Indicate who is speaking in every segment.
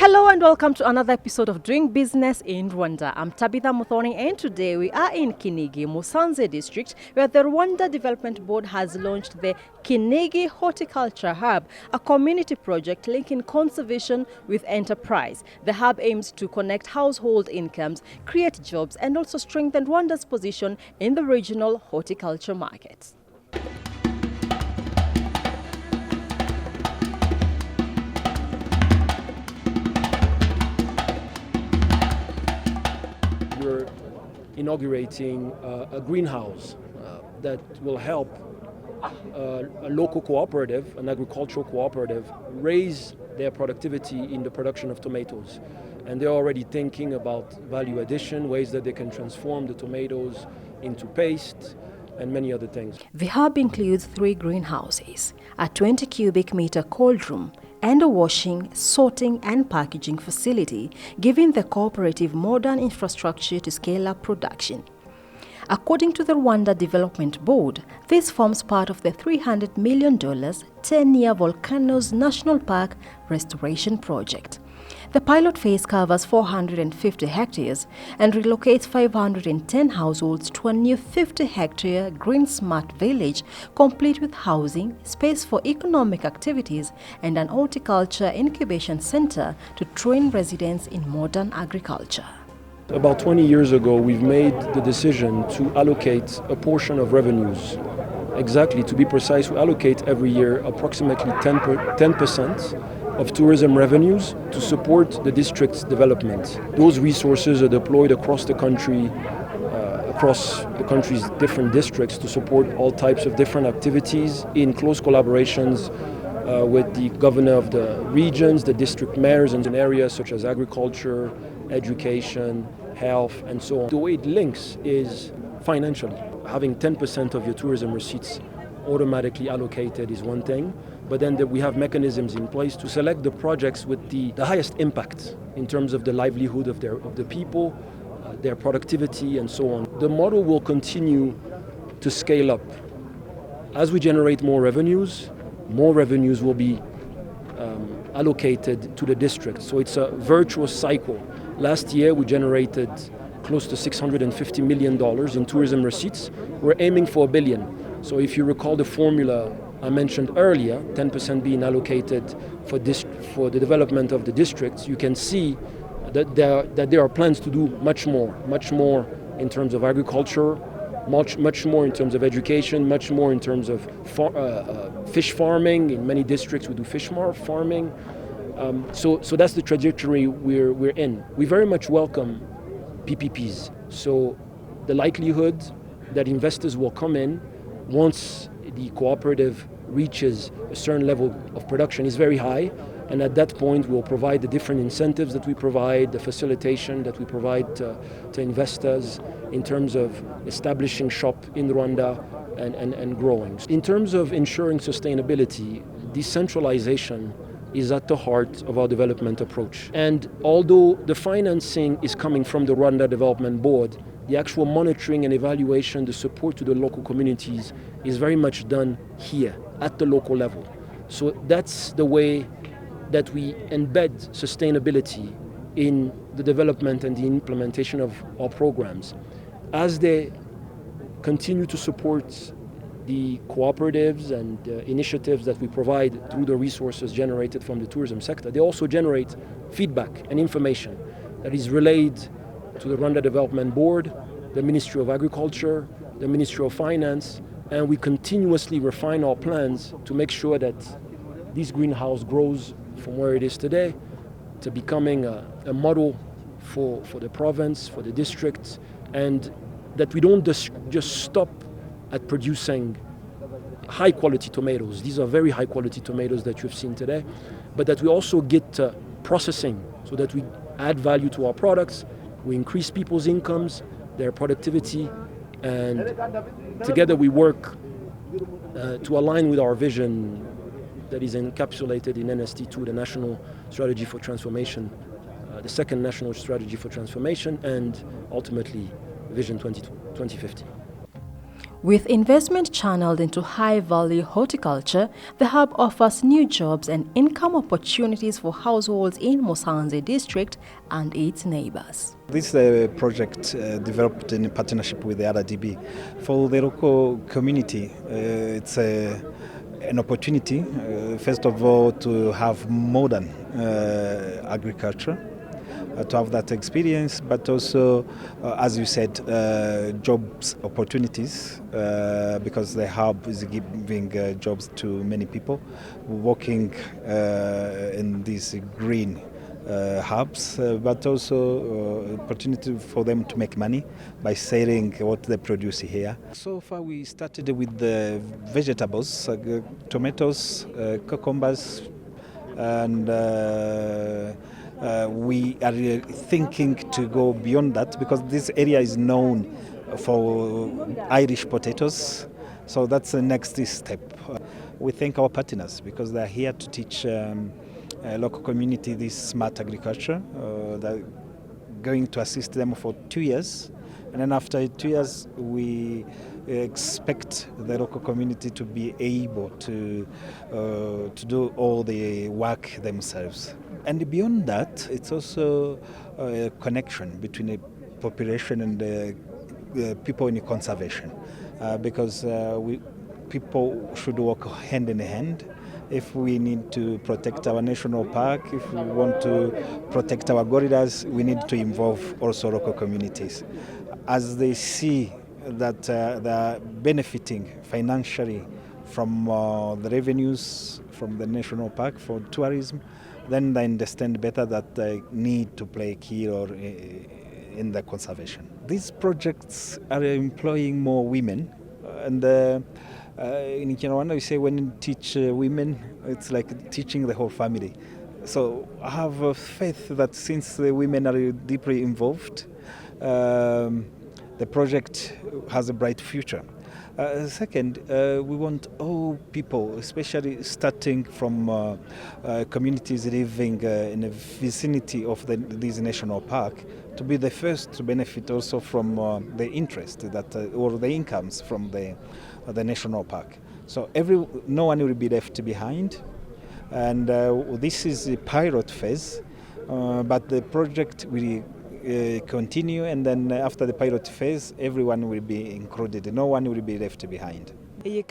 Speaker 1: Hello and welcome to another episode of Doing Business in Rwanda. I'm Tabitha Muthoni and today we are in Kinigi, Musanze District, where the Rwanda Development Board has launched the Kinigi Horticulture Hub, a community project linking conservation with enterprise. The hub aims to connect household incomes, create jobs and also strengthen Rwanda's position in the regional horticulture market.
Speaker 2: We're inaugurating a greenhouse that will help a local cooperative, an agricultural cooperative, raise their productivity in the production of tomatoes. And they're already thinking about value addition, ways that they can transform the tomatoes into paste, and many other things.
Speaker 1: The hub includes 3 greenhouses, a 20 cubic meter cold room, and a washing, sorting and packaging facility, giving the cooperative modern infrastructure to scale up production. According to the Rwanda Development Board, this forms part of the $300 million 10-year Volcanoes National Park restoration project. The pilot phase covers 450 hectares and relocates 510 households to a new 50-hectare green smart village, complete with housing, space for economic activities, and an horticulture incubation center to train residents in modern agriculture.
Speaker 2: About 20 years ago, we've made the decision to allocate a portion of revenues. Exactly, to be precise, we allocate every year approximately 10% of tourism revenues to support the district's development. Those resources are deployed across the country, across the country's different districts to support all types of different activities in close collaborations with the governor of the regions, the district mayors in areas such as agriculture, education, health, and so on. The way it links is financially. Having 10% of your tourism receipts automatically allocated is one thing, but then we have mechanisms in place to select the projects with the highest impact in terms of the livelihood of the people, their productivity, and so on. The model will continue to scale up. As we generate more revenues will be allocated to the district. So it's a virtuous cycle. Last year we generated close to $650 million in tourism receipts. We're aiming for $1 billion. So if you recall the formula I mentioned earlier, 10% being allocated for the development of the districts, you can see that there are plans to do much more in terms of agriculture, much more in terms of education, much more in terms of fish farming. In many districts we do fish farming. So that's the trajectory we're in. We very much welcome PPPs. So the likelihood that investors will come in once the cooperative reaches a certain level of production is very high, and at that point we'll provide the different incentives that we provide, the facilitation that we provide to investors in terms of establishing shop in Rwanda and growing. In terms of ensuring sustainability, decentralization is at the heart of our development approach. And although the financing is coming from the Rwanda Development Board, the actual monitoring and evaluation, the support to the local communities is very much done here at the local level. So that's the way that we embed sustainability in the development and the implementation of our programs. As they continue to support the cooperatives and initiatives that we provide through the resources generated from the tourism sector, they also generate feedback and information that is relayed to the Rwanda Development Board, the Ministry of Agriculture, the Ministry of Finance, and we continuously refine our plans to make sure that this greenhouse grows from where it is today to becoming a model for the province, for the district, and that we don't just stop at producing high-quality tomatoes. These are very high-quality tomatoes that you've seen today, but that we also get processing so that we add value to our products, we increase people's incomes, their productivity, and together we work to align with our vision that is encapsulated in NST2, the National Strategy for Transformation, the second National Strategy for Transformation, and ultimately Vision 2050.
Speaker 1: With investment channeled into high-value horticulture, the hub offers new jobs and income opportunities for households in Musanze District and its neighbors.
Speaker 3: This project developed in partnership with the RDB. For the local community, it's an opportunity, first of all, to have modern agriculture, to have that experience, but also, as you said, jobs opportunities, because the hub is giving jobs to many people working in these green hubs, but also opportunity for them to make money by selling what they produce here. So far we started with the vegetables, tomatoes, cucumbers, and we are thinking to go beyond that because this area is known for Irish potatoes. So that's the next step. We thank our partners because they are here to teach local community this smart agriculture. They're going to assist them for 2 years. And then after 2 years, we expect the local community to be able to do all the work themselves. And beyond that, it's also a connection between the population and the people in conservation, because people should work hand in hand. If we need to protect our national park, if we want to protect our gorillas, we need to involve also local communities. As they see that they are benefiting financially from the revenues from the national park for tourism, then they understand better that they need to play a key role in the conservation. These projects are employing more women, and in Rwanda we say when you teach women, it's like teaching the whole family. So I have a faith that since the women are deeply involved, the project has a bright future. Second, we want all people, especially starting from communities living in the vicinity of this national park, to be the first to benefit also from the interest that or the incomes from the national park. So no one will be left behind, and this is the pilot phase, but the project will continue, and then after the pilot phase, everyone will be included. No one will be left behind.
Speaker 1: The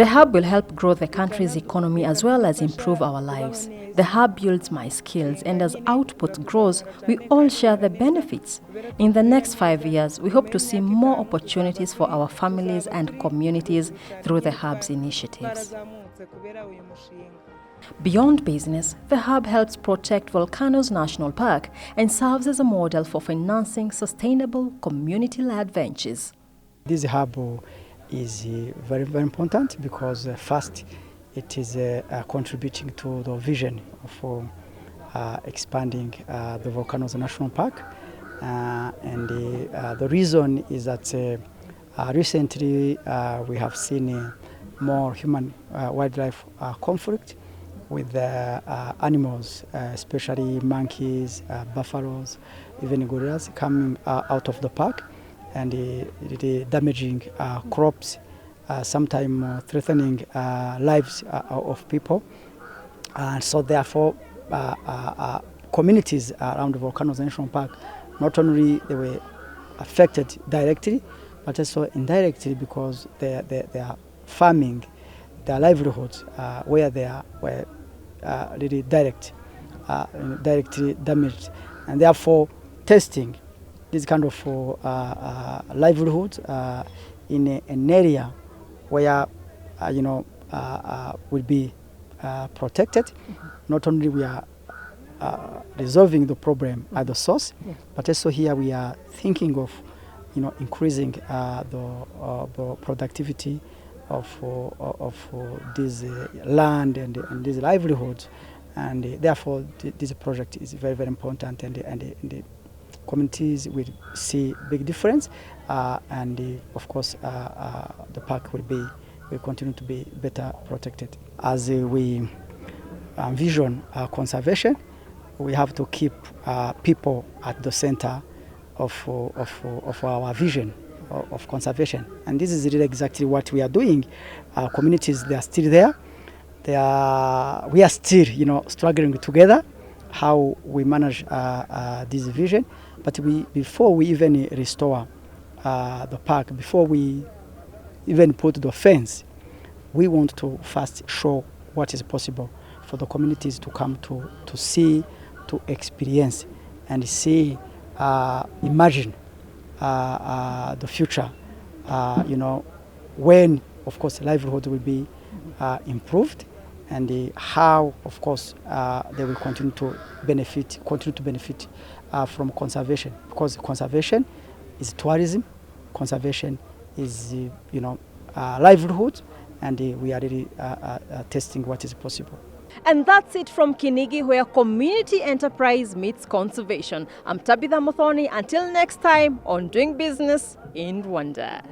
Speaker 1: hub will help grow the country's economy as well as improve our lives. The hub builds my skills, and as output grows, we all share the benefits. In the next 5 years, we hope to see more opportunities for our families and communities through the hub's initiatives. Beyond business, the hub helps protect Volcanoes National Park and serves as a model for financing sustainable community-led ventures.
Speaker 4: This hub is very, very important because first, it is contributing to the vision for expanding the Volcanoes National Park. And the reason is that recently we have seen more human-wildlife conflict with animals, especially monkeys, buffaloes, even gorillas coming out of the park and damaging crops, sometimes threatening lives of people. And so therefore, communities around the Volcanoes National Park, not only they were affected directly, but also indirectly because they are farming their livelihoods where they were really directly damaged, and therefore testing this kind of livelihoods in an area where will be protected. Not only we are resolving the problem at the source, but also here we are thinking of increasing the productivity of this land and these livelihoods, and therefore this project is very, very important, and the communities will see big difference, and of course the park will continue to be better protected. As we envision conservation, we have to keep people at the center of our vision of conservation. And this is really exactly what we are doing. Our communities, they are still there. We are still, struggling together how we manage this vision. But before we even restore the park, before we even put the fence, we want to first show what is possible for the communities to come to see, to experience, and see, imagine the future, when, of course, livelihood will be improved, and how, of course, they will continue to benefit from conservation. Because conservation is tourism, conservation is, livelihood, and we are really testing what is possible.
Speaker 1: And that's it from Kinigi, where community enterprise meets conservation. I'm Tabitha Muthoni. Until next time on Doing Business in Rwanda.